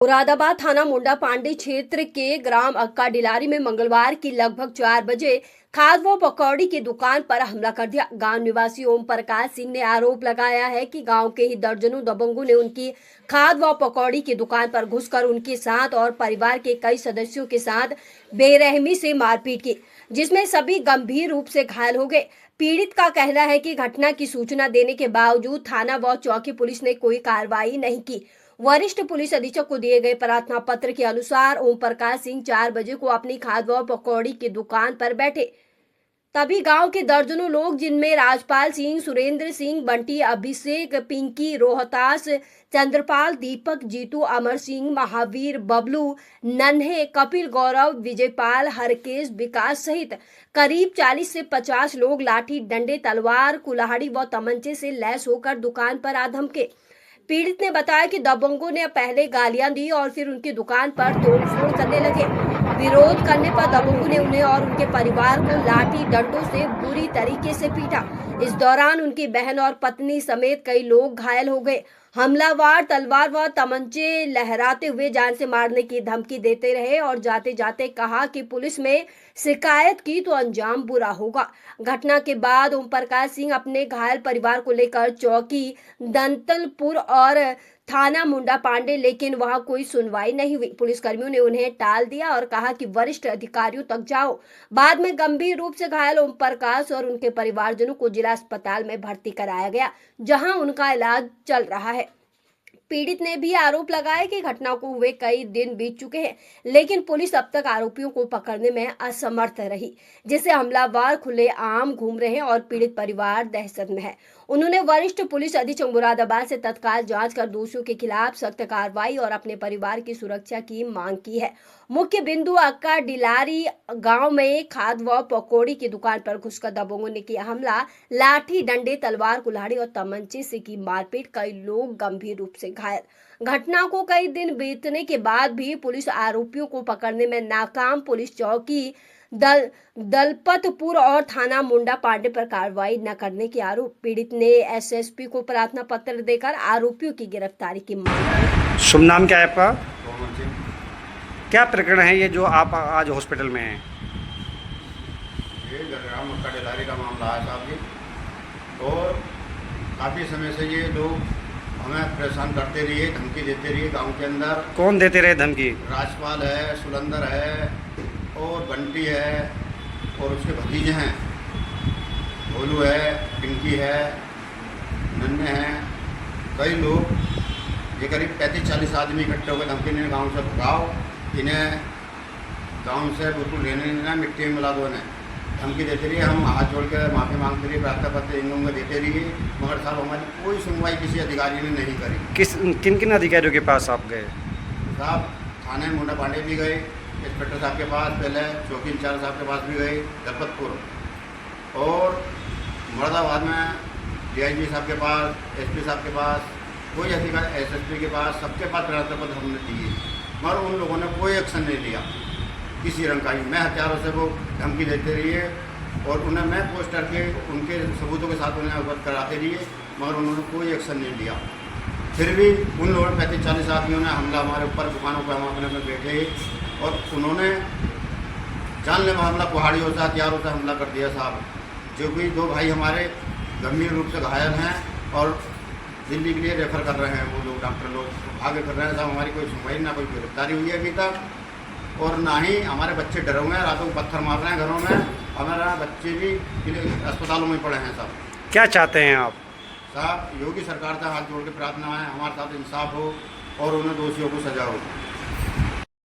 मुरादाबाद थाना मुंडा पांडे क्षेत्र के ग्राम अक्का डिलारी में मंगलवार की लगभग 4 बजे खाद व पकौड़ी की दुकान पर हमला कर दिया। गांव निवासी ओम प्रकाश सिंह ने आरोप लगाया है कि गांव के ही दर्जनों दबंगों ने उनकी खाद व पकौड़ी की दुकान पर घुसकर उनके साथ और परिवार के कई सदस्यों के साथ बेरहमी से मारपीट की, जिसमें सभी गंभीर रूप से घायल हो गए। पीड़ित का कहना है कि घटना की सूचना देने के बावजूद थाना व चौकी पुलिस ने कोई कार्रवाई नहीं की। वरिष्ठ पुलिस अधीक्षक को दिए गए प्रार्थना पत्र के अनुसार ओम प्रकाश सिंह 4 बजे को अपनी खाद व पकौड़ी की दुकान पर बैठे, तभी गांव के दर्जनों लोग, जिनमें राजपाल सिंह, सुरेंद्र सिंह, बंटी, अभिषेक, पिंकी, रोहतास, चंद्रपाल, दीपक, जीतू, अमर सिंह, महावीर, बबलू, नन्हे, कपिल, गौरव, विजयपाल, हरकेश, विकास सहित करीब 40 से 50 लोग लाठी, डंडे, तलवार, कुल्हाड़ी व तमंचे से लैस होकर दुकान पर आ धमके। पीड़ित ने बताया कि दबंगों ने पहले गालियां दी और फिर उनकी दुकान पर तोड़फोड़ करने लगे। विरोध करने पर दबंगों ने उन्हें और उनके परिवार को लाठी डंडों से बुरी तरीके से पीटा। इस दौरान उनकी बहन और पत्नी समेत कई लोग घायल हो गए। हमलावर तलवार व तमंचे लहराते हुए जान से मारने की धमकी देते रहे और जाते जाते कहा कि पुलिस में शिकायत की तो अंजाम बुरा होगा। घटना के बाद ओम प्रकाश सिंह अपने घायल परिवार को लेकर चौकी दंतलपुर और थाना मुंडा पांडे, लेकिन वहां कोई सुनवाई नहीं हुई। पुलिसकर्मियों ने उन्हें टाल दिया और कहा कि वरिष्ठ अधिकारियों तक जाओ। बाद में गंभीर रूप से घायल ओम प्रकाश और उनके परिवारजनों को जिला अस्पताल में भर्ती कराया गया, जहां उनका इलाज चल रहा है। पीड़ित ने भी आरोप लगाया कि घटना को हुए कई दिन बीत चुके हैं, लेकिन पुलिस अब तक आरोपियों को पकड़ने में असमर्थ रही, जिससे हमलावर खुलेआम घूम रहे हैं और पीड़ित परिवार दहशत में है। उन्होंने वरिष्ठ पुलिस अधीक्षक मुरादाबाद से तत्काल जांच कर दोषियों के खिलाफ सख्त कार्रवाई और अपने परिवार की सुरक्षा की मांग की है। मुख्य बिंदु अक्का डिलारी गांव में खाद व पकौड़ी की दुकान पर घुसकर दबंगों ने किया हमला। लाठी, डंडे, तलवार, कुल्हाड़ी और तमंचे से की मारपीट, कई लोग गंभीर रूप से घायल। घटना को कई दिन बीतने के बाद भी पुलिस आरोपियों को पकड़ने में नाकाम। पुलिस चौकी दलपतपुर और थाना मुंडा पांडे पर कार्रवाई न करने के आरोप। पीड़ित ने एसएसपी को प्रार्थना पत्र देकर आरोपियों की गिरफ्तारी की मांग की। शुभ नाम क्या है आपका? क्या प्रकरण है ये जो आप आज हॉस्पिटल में हैं? ये ग्राम अक्का डिलारी का मामला है साहब जी, और काफ़ी समय से ये लोग हमें परेशान करते रहिए, धमकी देते रहिए गांव के अंदर। कौन देते रहे धमकी? राजपाल है, सुलंदर है और बंटी है और उसके भतीजे हैं, भोलू है, पिंकी है, नन्हे हैं, कई लोग, ये करीब 35-40 आदमी इकट्ठे होकर धमकी ने गाँव से भगाओ, इन्हें गांव से बिल्कुल रहने देना, मिट्टी में मिला दो, इन्हें धमकी देते रहिए। हम हाथ जोड़ के माफ़ी मांगते रहिए, प्रार्थना पत्र इन लोगों को देते रहिए, मगर साहब हमारी कोई सुनवाई किसी अधिकारी ने नहीं करी। किन किन अधिकारियों के पास आप गए? साहब थाने मुंडा पांडे भी गए, इंस्पेक्टर साहब के पास, पहले चौकी इंचार्ज साहब के पास भी गए दलपतपुर, और मुरादाबाद में डीआईजी साहब के पास, एसपी साहब के पास, कोई अधिकारी, एसएसपी के पास, सबके पास प्रार्थना पत्र हमने दिए, मगर उन लोगों ने कोई एक्शन नहीं लिया किसी रंग का ही। मैं हथियारों से वो धमकी देते रहिए और उन्हें मैं पोस्टर के उनके सबूतों के साथ उन्हें अवगत कराते रहिए, मगर उन्होंने कोई एक्शन नहीं लिया। फिर भी उन लोगों 35-40 आदमियों ने हमला हमारे ऊपर, दुकानों पर हम अपने में बैठे, और उन्होंने जानलेवा हमला कुल्हाड़ियों से, हथियारों से हमला कर दिया साहब। जो कि 2 भाई हमारे गंभीर रूप से घायल हैं और दिल्ली के लिए रेफर कर रहे हैं, वो लोग डॉक्टर लोग आगे कर रहे हैं साहब। हमारी कोई सुनवाई, ना कोई गिरफ्तारी हुई है अभी तक, और ना ही हमारे बच्चे डरे हुए हैं, रातों को पत्थर मार रहे हैं घरों में, हमारा बच्चे भी अस्पतालों में पड़े हैं साहब। क्या चाहते हैं आप? साहब योगी सरकार से हाथ जोड़ के प्रार्थना है, हमारे साथ इंसाफ हो और उन्हें दोषियों को सजा हो।